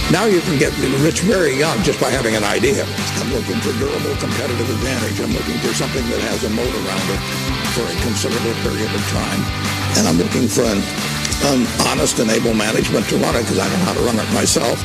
Now you can get rich very young just by having an idea. I'm looking for durable competitive advantage. I'm looking for something that has a moat around it for a considerable period of time. And I'm looking for an honest and able management to run it because I know how to run it myself.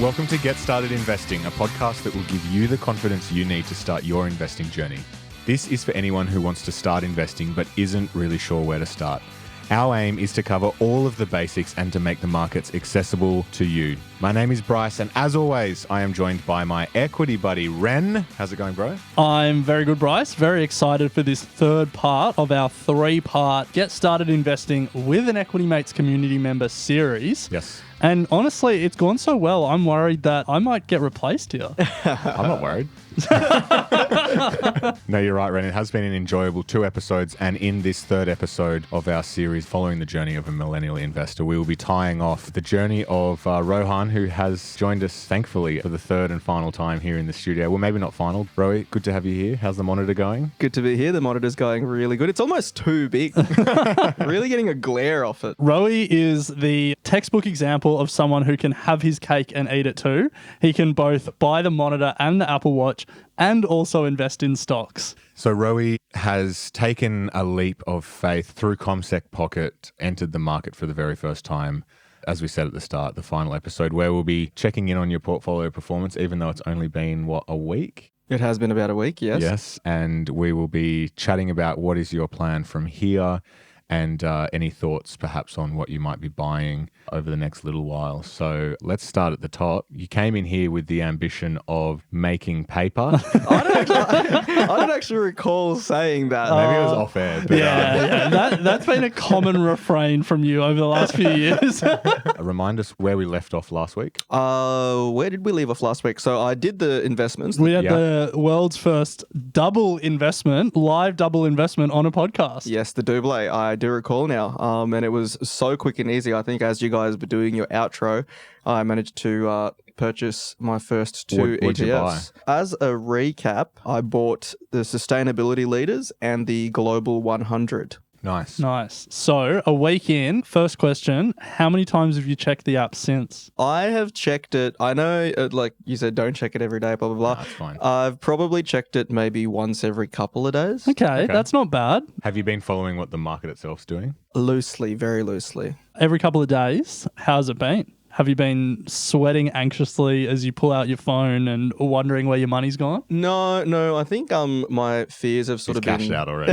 Welcome to Get Started Investing, a podcast that will give you the confidence you need to start your investing journey. This is for anyone who wants to start investing but isn't really sure where to start. Our aim is to cover all of the basics and to make the markets accessible to you. My name is Bryce, and as always, I am joined by my equity buddy, Ren. How's it going, bro? I'm very good, Bryce. Very excited for this third part of our three-part Get Started Investing with an Equity Mates community member series. Yes. And honestly, it's gone so well, I'm worried that I might get replaced here. I'm not worried. No, you're right, Ren. It has been an enjoyable 2 episodes, and in this third episode of our series following the journey of a millennial investor, we will be tying off the journey of Rohan, who has joined us, thankfully, for the third and final time here in the studio. Well, maybe not final. Roy, good to have you here. How's the monitor going? Good to be here. The monitor's going really good. It's almost too big. Really getting a glare off it. Rowie is the textbook example of someone who can have his cake and eat it too. He can both buy the monitor and the Apple Watch and also invest in stocks. So Rowie has taken a leap of faith through CommSec Pocket, entered the market for the very first time. As we said at the start, the final episode, where we'll be checking in on your portfolio performance, even though it's only been, a week? It has been about a week, yes. Yes, and we will be chatting about what is your plan from here and any thoughts perhaps on what you might be buying over the next little while. So let's start at the top. You came in here with the ambition of making paper. I don't actually recall saying that. Maybe it was off air. But, That's been a common refrain from you over the last few years. Remind us where we left off last week. Where did we leave off last week? So I did the investments. We had the world's first live double investment on a podcast. Yes, the double. I do recall now. And it was so quick and easy. I think as you guys were doing your outro, I managed to purchase my first 2 What'd you ETFs. As a recap, I bought the sustainability leaders and the global 100. Nice. So a week in, first question, how many times have you checked the app since? I have checked it. I know, like you said, don't check it every day, blah, blah, blah. No, that's fine. I've probably checked it maybe once every couple of days. Okay, that's not bad. Have you been following what the market itself's doing? Loosely, very loosely. Every couple of days, how's it been? Have you been sweating anxiously as you pull out your phone and wondering where your money's gone? No. I think my fears have sort of been cashed out already.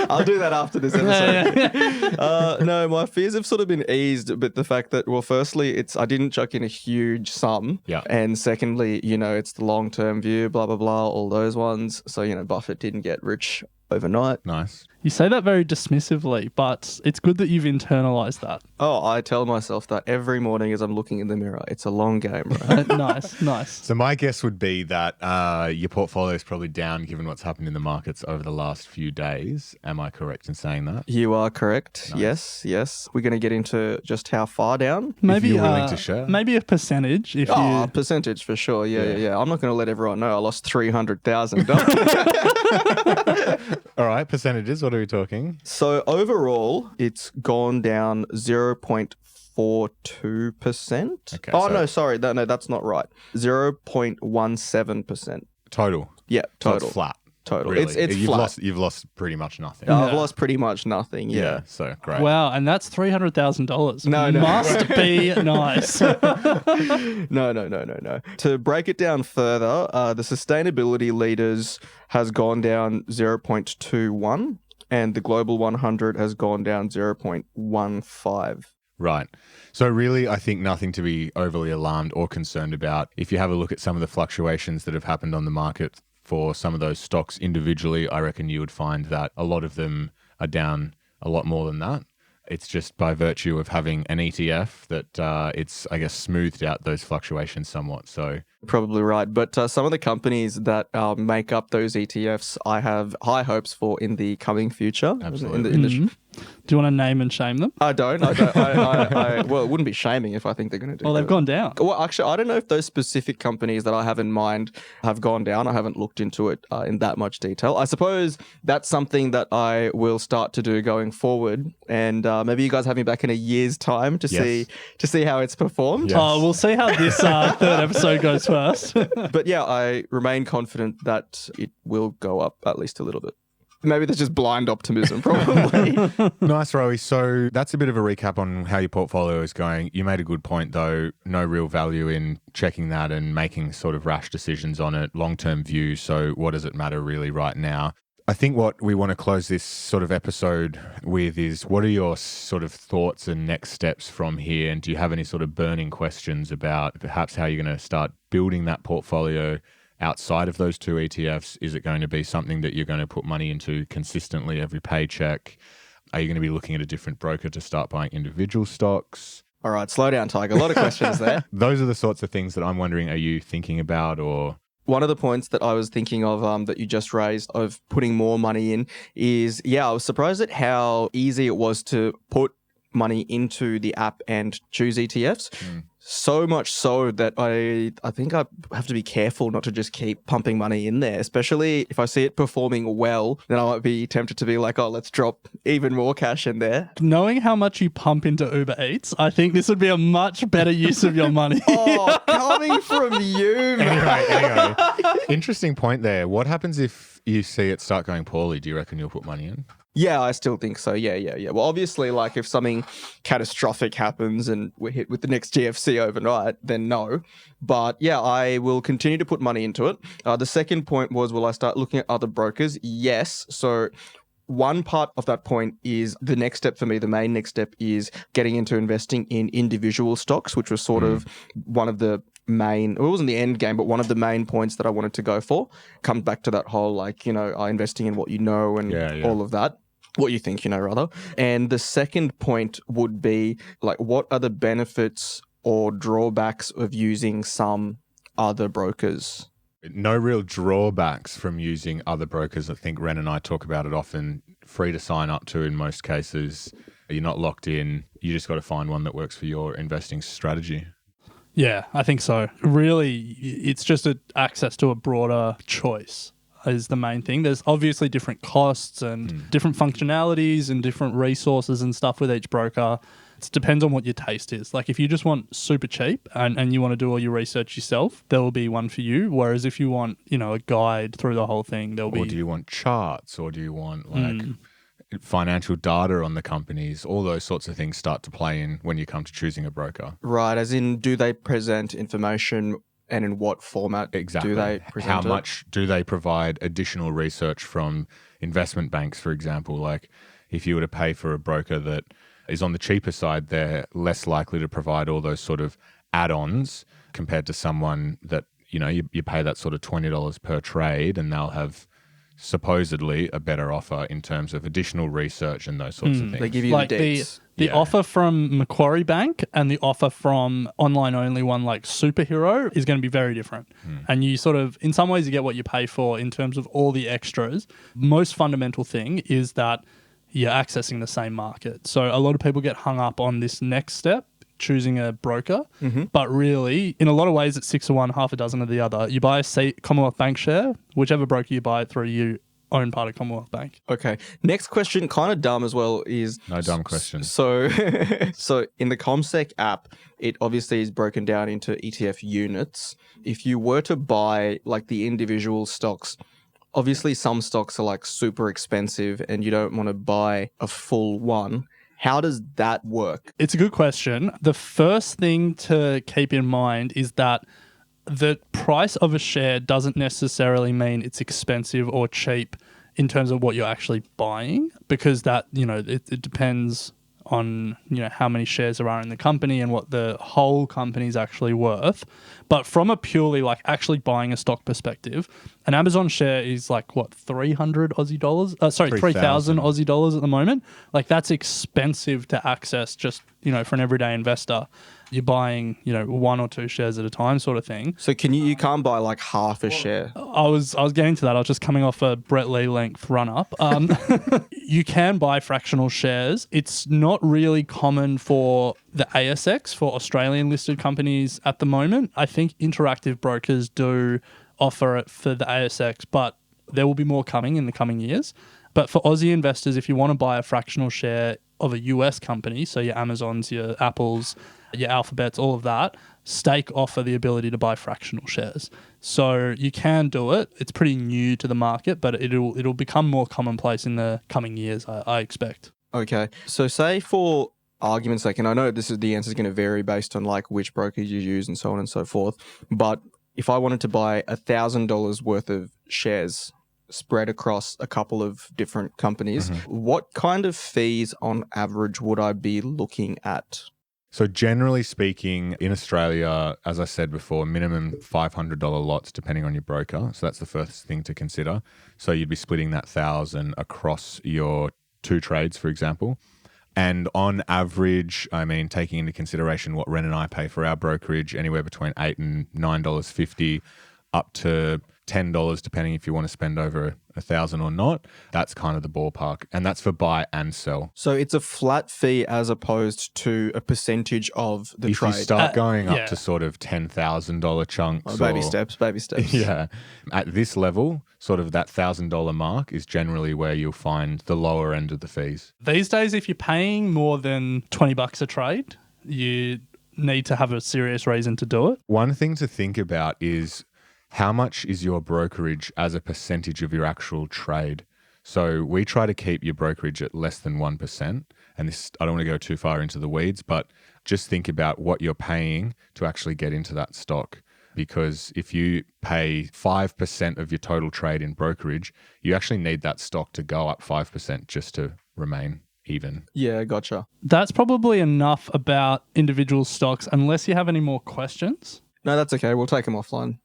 I'll do that after this episode. No, my fears have sort of been eased, but the fact that, well, firstly, I didn't chuck in a huge sum. Yeah. And secondly, it's the long-term view, blah, blah, blah, all those ones. So, Buffett didn't get rich overnight. Nice. You say that very dismissively, but it's good that you've internalized that. Oh, I tell myself that every morning as I'm looking in the mirror. It's a long game, right? Nice. So my guess would be that your portfolio is probably down given what's happened in the markets over the last few days. Am I correct in saying that? You are correct. Nice. Yes. We're going to get into just how far down. Maybe if you're willing to share. Maybe a percentage. A percentage for sure. Yeah. I'm not going to let everyone know I lost $300,000. All right, percentages. What are we talking? So overall, it's gone down 0.42%. Okay, no, sorry. No, that's not right. 0.17%. Total. Yeah, So total. it's flat. Total. Really. It's flat. You've lost pretty much nothing. I've lost pretty much nothing. Yeah. So great. Wow, and that's $300,000. No. Must be nice. No. To break it down further, the sustainability leaders has gone down 0.21 and the global 100 has gone down 0.15. Right. So really, I think nothing to be overly alarmed or concerned about. If you have a look at some of the fluctuations that have happened on the market for some of those stocks individually, I reckon you would find that a lot of them are down a lot more than that. It's just by virtue of having an ETF that it's, I guess, smoothed out those fluctuations somewhat. So probably right. But some of the companies that make up those ETFs, I have high hopes for in the coming future. Absolutely. Do you want to name and shame them? I don't. Well, it wouldn't be shaming if I think they're going to do. Well, they've gone down. Well, actually, I don't know if those specific companies that I have in mind have gone down. I haven't looked into it in that much detail. I suppose that's something that I will start to do going forward, and maybe you guys have me back in a year's time to see how it's performed. Yes. Oh, we'll see how this third episode goes first. But yeah, I remain confident that it will go up at least a little bit. Maybe that's just blind optimism, probably. Nice, Rowie. So that's a bit of a recap on how your portfolio is going. You made a good point, though. No real value in checking that and making sort of rash decisions on it, long-term view. So what does it matter really right now? I think what we want to close this sort of episode with is, what are your sort of thoughts and next steps from here? And do you have any sort of burning questions about perhaps how you're going to start building that portfolio outside of those two ETFs? Is it going to be something that you're going to put money into consistently every paycheck? Are you going to be looking at a different broker to start buying individual stocks? All right, slow down, Tiger. A lot of questions there. Those are the sorts of things that I'm wondering, are you thinking about? Or one of the points that I was thinking of that you just raised of putting more money in is, I was surprised at how easy it was to put money into the app and choose ETFs. So much so that I think I have to be careful not to just keep pumping money in there, especially if I see it performing well, then I might be tempted to be like, oh, let's drop even more cash in there. Knowing how much you pump into Uber Eats, I think this would be a much better use of your money. Oh, coming from you, man. Anyway, interesting point there. What happens if you see it start going poorly? Do you reckon you'll put money in? Yeah, I still think so. Yeah. Well, obviously, like if something catastrophic happens and we're hit with the next GFC overnight, then no. But yeah, I will continue to put money into it. The second point was, will I start looking at other brokers? Yes. So one part of that point is the next step for me. The main next step is getting into investing in individual stocks, which was sort of one of the main, it wasn't the end game, but one of the main points that I wanted to go for. Comes back to that whole, like, investing in what you know and all of that. What you think, rather. And the second point would be, like, what are the benefits or drawbacks of using some other brokers? No real drawbacks from using other brokers. I think Ren and I talk about it often. Free to sign up to in most cases. You're not locked in. You just got to find one that works for your investing strategy. Yeah, I think so. Really, it's just access to a broader choice is the main thing. There's obviously different costs and different functionalities and different resources and stuff with each broker. It depends on what your taste is. Like if you just want super cheap and you want to do all your research yourself, there will be one for you. Whereas if you want, a guide through the whole thing, there'll be... Or do you want charts, or do you want financial data on the companies? All those sorts of things start to play in when you come to choosing a broker. Right, as in, do they present information and in what format do they present How much do they provide additional research from investment banks, for example? Like if you were to pay for a broker that is on the cheaper side, they're less likely to provide all those sort of add-ons compared to someone that, you pay that sort of $20 per trade and they'll have supposedly a better offer in terms of additional research and those sorts of things. They give you like the dates. The offer from Macquarie Bank and the offer from online-only one like Superhero is going to be very different. And you sort of, in some ways, you get what you pay for in terms of all the extras. Most fundamental thing is that you're accessing the same market. So a lot of people get hung up on this next step, choosing a broker. But really, in a lot of ways, it's 6 of one, half a dozen of the other. You buy a Commonwealth Bank share, whichever broker you buy it through, you own part of Commonwealth Bank. Okay. Next question, kind of dumb as well, is... No dumb question. So in the CommSec app, it obviously is broken down into ETF units. If you were to buy like the individual stocks, obviously some stocks are like super expensive and you don't want to buy a full one. How does that work? It's a good question. The first thing to keep in mind is that the price of a share doesn't necessarily mean it's expensive or cheap in terms of what you're actually buying, because that, it depends on, how many shares there are in the company and what the whole company is actually worth. But from a purely like actually buying a stock perspective, An Amazon share is like what, 300 Aussie dollars? 3,000 Aussie dollars at the moment. Like that's expensive to access just, for an everyday investor. You're buying, 1 or 2 shares at a time sort of thing. So you can't buy like half a share. I was getting to that. I was just coming off a Brett Lee length run up. You can buy fractional shares. It's not really common for the ASX, for Australian listed companies at the moment. I think Interactive Brokers do offer it for the ASX, but there will be more coming in the coming years. But for Aussie investors, if you want to buy a fractional share of a US company, so your Amazons, your Apples, your Alphabets, all of that, Stake offer the ability to buy fractional shares. So you can do it. It's pretty new to the market, but it'll become more commonplace in the coming years, I expect. Okay. So say for argument's sake, and I know the answer is going to vary based on like which brokers you use and so on and so forth, but if I wanted to buy $1,000 worth of shares spread across a couple of different companies, what kind of fees on average would I be looking at? So generally speaking, in Australia, as I said before, minimum $500 lots depending on your broker. So that's the first thing to consider. So you'd be splitting that 1,000 across your 2 trades, for example. And on average, taking into consideration what Ren and I pay for our brokerage, anywhere between $8 and $9.50 up to $10, depending if you want to spend over 1,000 or not. That's kind of the ballpark. And that's for buy and sell. So it's a flat fee as opposed to a percentage of the trade. If you start going up to sort of $10,000 chunks. Baby steps. Yeah. At this level, sort of that $1,000 mark is generally where you'll find the lower end of the fees. These days, if you're paying more than $20 a trade, you need to have a serious reason to do it. One thing to think about is how much is your brokerage as a percentage of your actual trade? So we try to keep your brokerage at less than 1%. And this, I don't want to go too far into the weeds, but just think about what you're paying to actually get into that stock. Because if you pay 5% of your total trade in brokerage, you actually need that stock to go up 5% just to remain even. Yeah, gotcha. That's probably enough about individual stocks, unless you have any more questions. No, that's okay. We'll take them offline.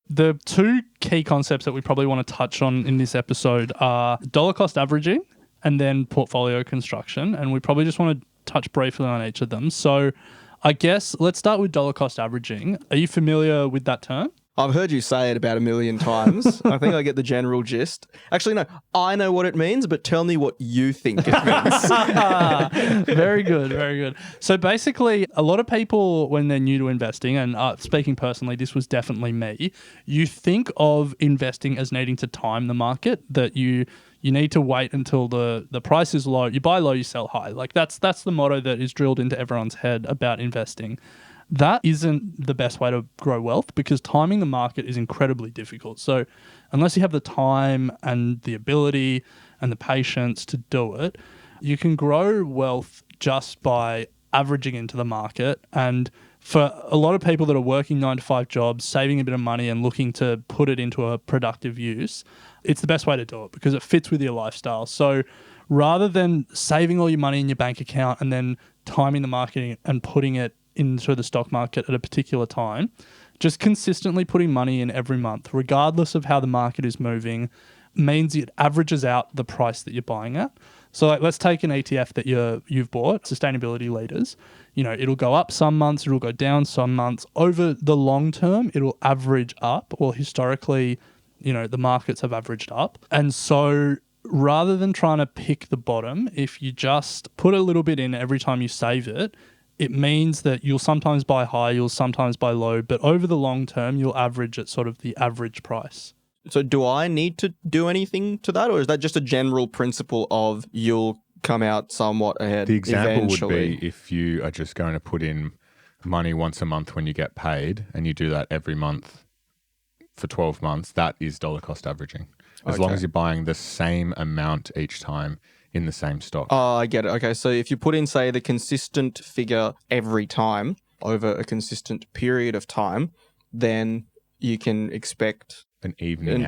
The 2 key concepts that we probably want to touch on in this episode are dollar cost averaging and then portfolio construction. And we probably just want to touch briefly on each of them. So I guess let's start with dollar cost averaging. Are you familiar with that term? I've heard you say it about 1 million times. I think I get the general gist. Actually, no, I know what it means, but tell me what you think it means. Very good, very good. So basically, a lot of people, when they're new to investing, and speaking personally, this was definitely me, you think of investing as needing to time the market, that you need to wait until the price is low. You buy low, you sell high. Like that's the motto that is drilled into everyone's head about investing. That isn't the best way to grow wealth, because timing the market is incredibly difficult. So unless you have the time and the ability and the patience to do it, you can grow wealth just by averaging into the market. And for a lot of people that are working 9-to-5 jobs, saving a bit of money and looking to put it into a productive use, it's the best way to do it because it fits with your lifestyle. So rather than saving all your money in your bank account and then timing the market and putting it into the stock market at a particular time, just consistently putting money in every month, regardless of how the market is moving, means it averages out the price that you're buying at. So let's take an ETF that you've bought, sustainability leaders. It'll go up some months, it'll go down some months. Over the long term, it'll average up, or historically, the markets have averaged up. And so rather than trying to pick the bottom, if you just put a little bit in every time you save it, it means that you'll sometimes buy high, you'll sometimes buy low, but over the long term, you'll average at sort of the average price. So do I need to do anything to that, or is that just a general principle of you'll come out somewhat ahead? The example eventually? would be if you are just going to put in money once a month when you get paid, and you do that every month for 12 months, that is dollar cost averaging. As long as you're buying the same amount each time in the same stock. Oh, I get it. Okay, so if you put in, say, the consistent figure every time over a consistent period of time, then you can expect an evening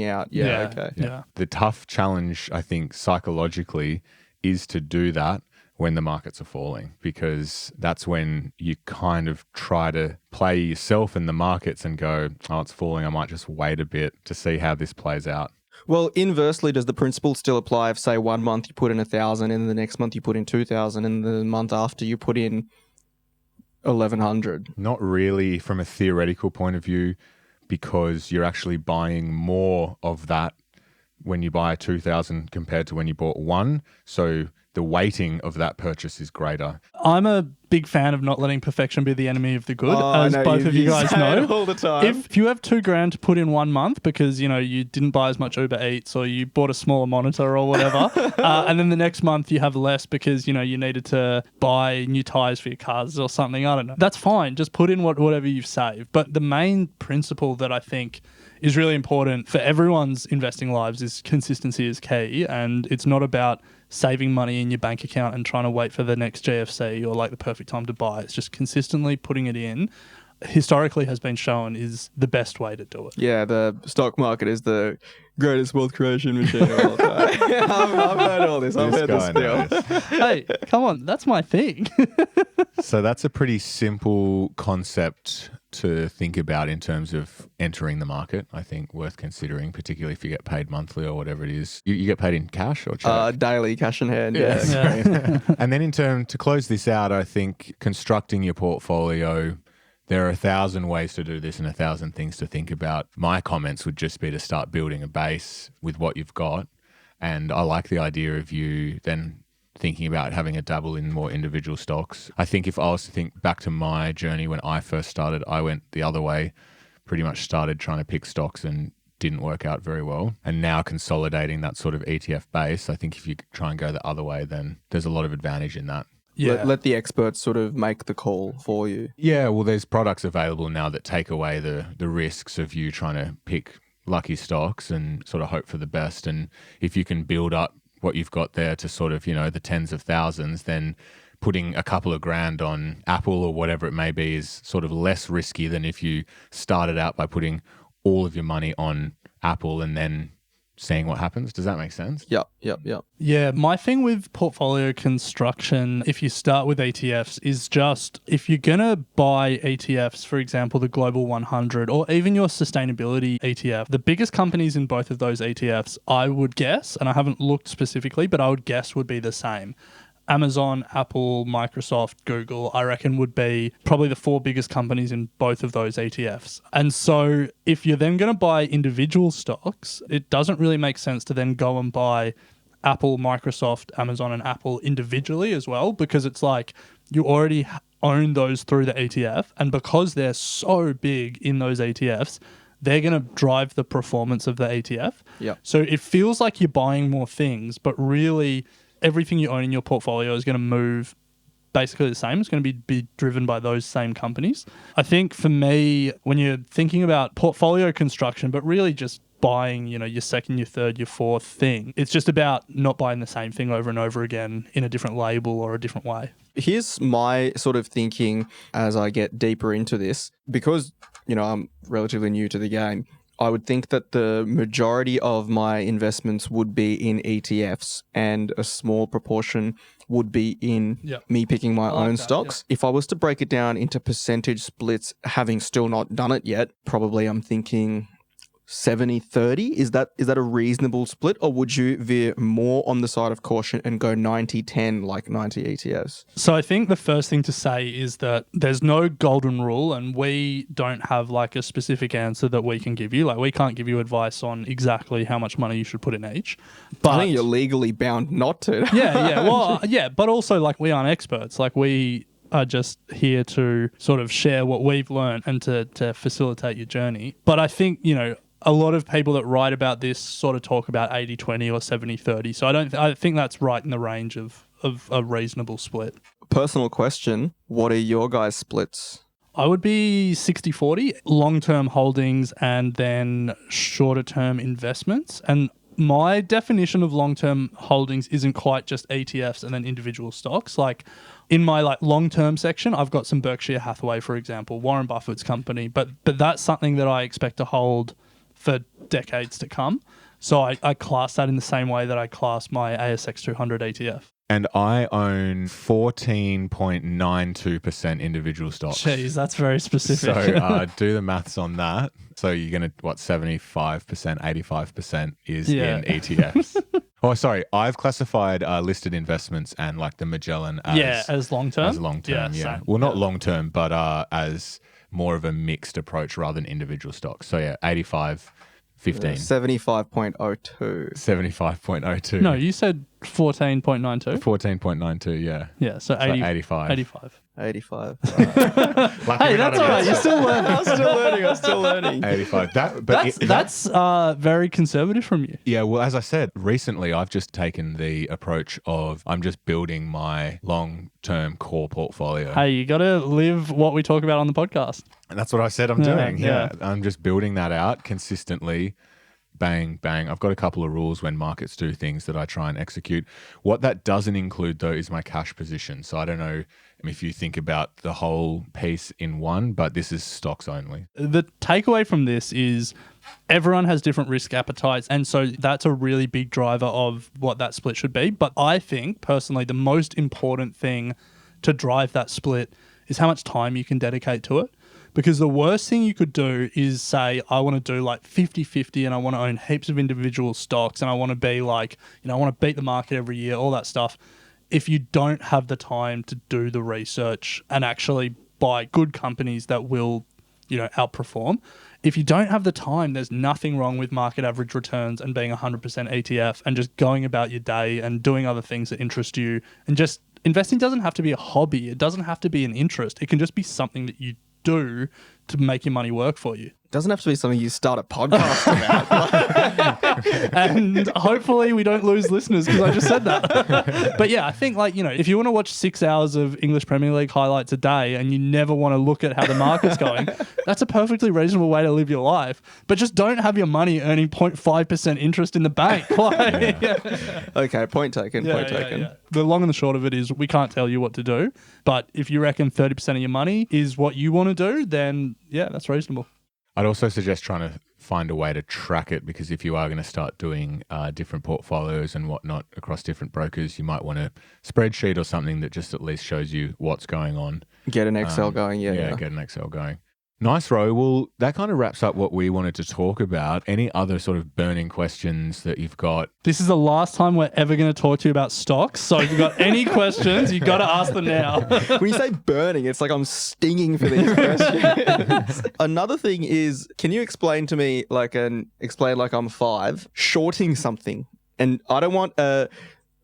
out. Yeah, okay. Yeah. The tough challenge, I think, psychologically is to do that when the markets are falling, because that's when you kind of try to play yourself in the markets and go, oh, it's falling. I might just wait a bit to see how this plays out. Well, inversely, does the principle still apply if, say, 1 month you put in 1,000 and the next month you put in 2,000 and the month after you put in 1,100? Not really from a theoretical point of view, because you're actually buying more of that when you buy 2,000 compared to when you bought one. So the weighting of that purchase is greater. I'm a big fan of not letting perfection be the enemy of the good, as no, both of you guys say know. it all the time. If you have $2,000 to put in 1 month because, you didn't buy as much Uber Eats or you bought a smaller monitor or whatever, and then the next month you have less because, you needed to buy new tires for your cars or something, I don't know. That's fine. Just put in whatever you've saved. But the main principle that I think is really important for everyone's investing lives is consistency is key. And it's not about saving money in your bank account and trying to wait for the next GFC or like the perfect time to buy. It's just consistently putting it in. Historically has been shown is the best way to do it. Yeah, the stock market is the greatest wealth creation machine of all time. I've heard all this. I've heard this deal. Hey, come on. That's my thing. So that's a pretty simple concept to think about in terms of entering the market. I think worth considering, particularly if you get paid monthly or whatever it is. You get paid in cash or check? Daily, cash in hand. Yeah. Yeah. And then to close this out, I think constructing your portfolio, there are 1,000 ways to do this and 1,000 things to think about. My comments would just be to start building a base with what you've got. And I like the idea of you then thinking about having a dabble in more individual stocks. I think if I was to think back to my journey when I first started, I went the other way, pretty much started trying to pick stocks and didn't work out very well. And now consolidating that sort of ETF base, I think if you try and go the other way, then there's a lot of advantage in that. Yeah. Let the experts sort of make the call for you. Yeah, well, there's products available now that take away the risks of you trying to pick lucky stocks and sort of hope for the best. And if you can build up what you've got there to sort of, the tens of thousands, then putting a couple of grand on Apple or whatever it may be is sort of less risky than if you started out by putting all of your money on Apple and then seeing what happens. Does that make sense? Yep. Yeah, my thing with portfolio construction, if you start with ETFs, is just if you're going to buy ETFs, for example, the Global 100 or even your sustainability ETF, the biggest companies in both of those ETFs, I would guess, and I haven't looked specifically, but I would guess would be the same. Amazon, Apple, Microsoft, Google, I reckon would be probably the 4 biggest companies in both of those ETFs. And so if you're then going to buy individual stocks, it doesn't really make sense to then go and buy Apple, Microsoft, Amazon, and Apple individually as well, because it's like you already own those through the ETF. And because they're so big in those ETFs, they're going to drive the performance of the ETF. Yep. So it feels like you're buying more things, but really everything you own in your portfolio is going to move basically the same. It's going to be driven by those same companies. I think for me, when you're thinking about portfolio construction, but really just buying, your second, your third, your fourth thing, it's just about not buying the same thing over and over again in a different label or a different way. Here's my sort of thinking as I get deeper into this, because, I'm relatively new to the game. I would think that the majority of my investments would be in ETFs and a small proportion would be in me picking my own stocks. If I was to break it down into percentage splits, having still not done it yet, probably I'm thinking 70-30. Is that a reasonable split, or would you veer more on the side of caution and go 90-10 like 90 ETFs? So I think the first thing to say is that there's no golden rule, and we don't have like a specific answer that we can give you. Like we can't give you advice on exactly how much money you should put in each. But I think you're legally bound not to. Yeah. But also like we aren't experts. Like we are just here to sort of share what we've learned and to facilitate your journey. But I think, a lot of people that write about this sort of talk about 80-20 or 70-30. So I think that's right in the range of a reasonable split. Personal question, what are your guys' splits? I would be 60-40, long-term holdings and then shorter-term investments. And my definition of long-term holdings isn't quite just ETFs and then individual stocks. Like in my long-term section, I've got some Berkshire Hathaway, for example, Warren Buffett's company, but that's something that I expect to hold for decades to come. So I class that in the same way that I class my ASX 200 ETF. And I own 14.92% individual stocks. Jeez, that's very specific. So do the maths on that. So you're going to, 75%, 85% is in ETFs. Oh, sorry. I've classified listed investments and like the Magellan as long term. As long term, yeah. Same. Well, not long term, but as more of a mixed approach rather than individual stocks. So yeah, 85, 15. 75.02. 75.02. No, you said 14.92. 14.92, yeah. Yeah, so 85. 85. 85. Hey, that's all right. You're still learning. I'm still learning. 85. That's very conservative from you. Yeah, well, as I said, recently I've just taken the approach of I'm just building my long-term core portfolio. Hey, you got to live what we talk about on the podcast. And that's what I said I'm doing. Yeah. I'm just building that out consistently. Bang, bang. I've got a couple of rules when markets do things that I try and execute. What that doesn't include, though, is my cash position. So I don't know if you think about the whole piece in one, but this is stocks only. The takeaway from this is everyone has different risk appetites. And so that's a really big driver of what that split should be. But I think, personally, the most important thing to drive that split is how much time you can dedicate to it. Because the worst thing you could do is say, I want to do like 50-50 and I want to own heaps of individual stocks and I want to be like, I want to beat the market every year, all that stuff. If you don't have the time to do the research and actually buy good companies that will, outperform, if you don't have the time, there's nothing wrong with market average returns and being 100% ETF and just going about your day and doing other things that interest you. And just investing doesn't have to be a hobby. It doesn't have to be an interest. It can just be something that you do to make your money work for you. Doesn't have to be something you start a podcast about. And hopefully we don't lose listeners because I just said that. But yeah, I think if you want to watch 6 hours of English Premier League highlights a day and you never want to look at how the market's going, that's a perfectly reasonable way to live your life. But just don't have your money earning 0.5% interest in the bank. Okay, point taken. Yeah. The long and the short of it is we can't tell you what to do. But if you reckon 30% of your money is what you want to do, then yeah, that's reasonable. I'd also suggest trying to find a way to track it, because if you are going to start doing different portfolios and whatnot across different brokers, you might want a spreadsheet or something that just at least shows you what's going on. Get an Excel going, yeah. Get an Excel going. Nice, Ro. Well, that kind of wraps up what we wanted to talk about. Any other sort of burning questions that you've got? This is the last time we're ever going to talk to you about stocks. So if you've got any questions, you've got to ask them now. When you say burning, it's like I'm stinging for these questions. Another thing is, can you explain to me, explain like I'm 5, shorting something? And I don't want a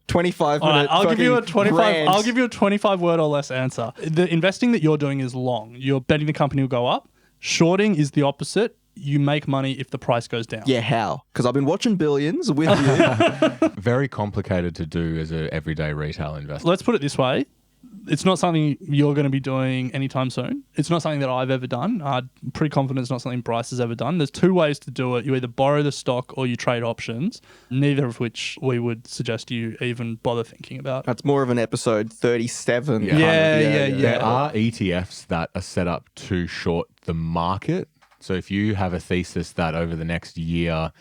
25 minute. Right, I'll give you a 25. rant. I'll give you a 25 word or less answer. The investing that you're doing is long. You're betting the company will go up. Shorting is the opposite. You make money if the price goes down. Yeah, how? Because I've been watching Billions with you. Very complicated to do as an everyday retail investor. Let's put it this way. It's not something you're going to be doing anytime soon. It's not something that I've ever done. I'm pretty confident it's not something Bryce has ever done. There's 2 ways to do it. You either borrow the stock or you trade options, neither of which we would suggest you even bother thinking about. That's more of an episode 37. Yeah. There are ETFs that are set up to short the market. So if you have a thesis that over the next year,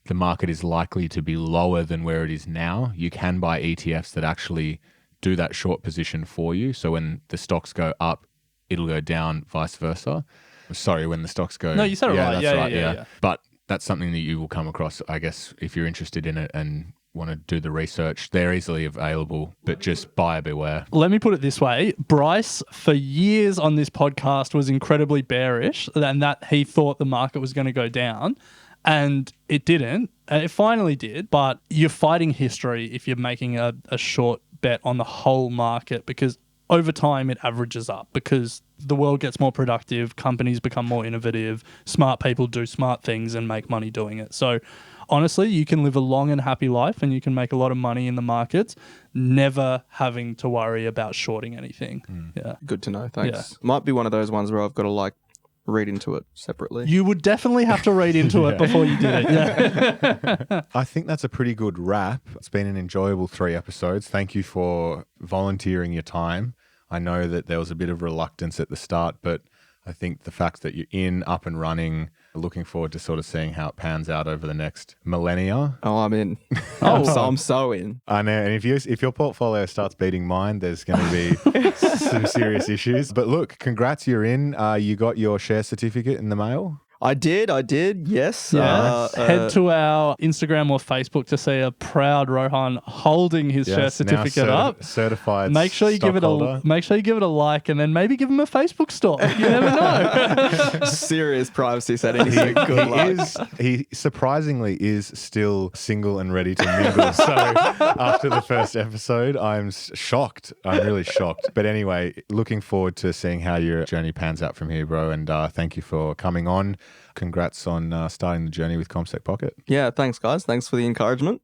the market is likely to be lower than where it is now, you can buy ETFs that actually do that short position for you. So when the stocks go up, it'll go down, vice versa. Sorry, when the stocks go... No, you said it right. That's right. Yeah. But that's something that you will come across, I guess, if you're interested in it and want to do the research. They're easily available, but just buyer beware. Let me put it this way. Bryce, for years on this podcast, was incredibly bearish and that he thought the market was going to go down. And it didn't. It finally did. But you're fighting history if you're making a short bet on the whole market, because over time it averages up, because the world gets more productive, companies become more innovative, smart people do smart things and make money doing it. So honestly, you can live a long and happy life and you can make a lot of money in the markets, never having to worry about shorting anything. Yeah. Good to know. Thanks. Might be one of those ones where I've got to read into it separately. You would definitely have to read into it before you did it. Yeah. I think that's a pretty good wrap. It's been an enjoyable 3 episodes. Thank you for volunteering your time. I know that there was a bit of reluctance at the start, but I think the fact that you're up and running, Looking forward to sort of seeing how it pans out over the next millennia. Oh, I'm in. I'm so in. I know. And if your portfolio starts beating mine, there's going to be some serious issues. But look, congrats, you're in. You got your share certificate in the mail. I did, yes. Yeah. Head to our Instagram or Facebook to see a proud Rohan holding his share certificate up. Certified. Make sure you give it a like, and then maybe give him a Facebook store. You never know. Serious privacy settings. Good luck. He surprisingly is still single and ready to mingle. So after the first episode, I'm shocked. I'm really shocked. But anyway, looking forward to seeing how your journey pans out from here, bro. And thank you for coming on. Congrats on starting the journey with CommSec Pocket. Yeah, thanks, guys. Thanks for the encouragement.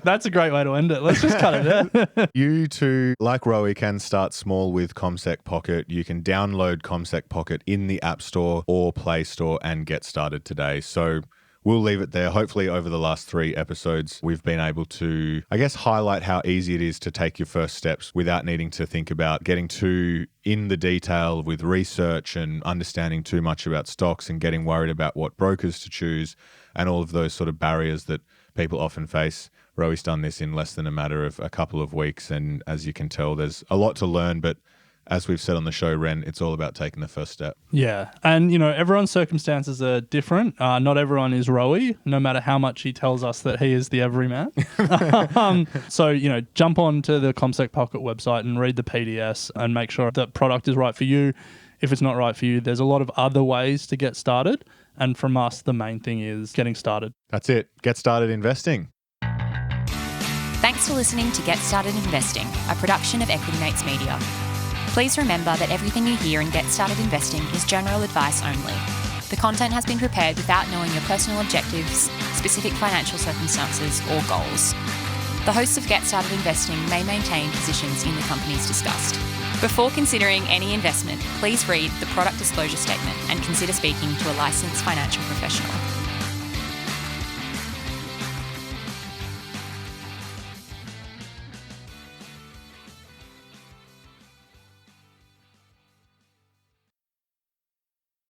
That's a great way to end it. Let's just cut it there. You too, like Rowie, can start small with CommSec Pocket. You can download CommSec Pocket in the App Store or Play Store and get started today. So we'll leave it there. Hopefully over the last 3 episodes, we've been able to, I guess, highlight how easy it is to take your first steps without needing to think about getting too in the detail with research and understanding too much about stocks and getting worried about what brokers to choose and all of those sort of barriers that people often face. Rowie's done this in less than a matter of a couple of weeks. And as you can tell, there's a lot to learn, but as we've said on the show, Ren, it's all about taking the first step. Yeah. And, everyone's circumstances are different. Not everyone is Rowie, no matter how much he tells us that he is the everyman. So, jump on to the CommSec Pocket website and read the PDS and make sure that product is right for you. If it's not right for you, there's a lot of other ways to get started. And from us, the main thing is getting started. That's it. Get started investing. Thanks for listening to Get Started Investing, a production of Equity Mates Media. Please remember that everything you hear in Get Started Investing is general advice only. The content has been prepared without knowing your personal objectives, specific financial circumstances, or goals. The hosts of Get Started Investing may maintain positions in the companies discussed. Before considering any investment, please read the product disclosure statement and consider speaking to a licensed financial professional.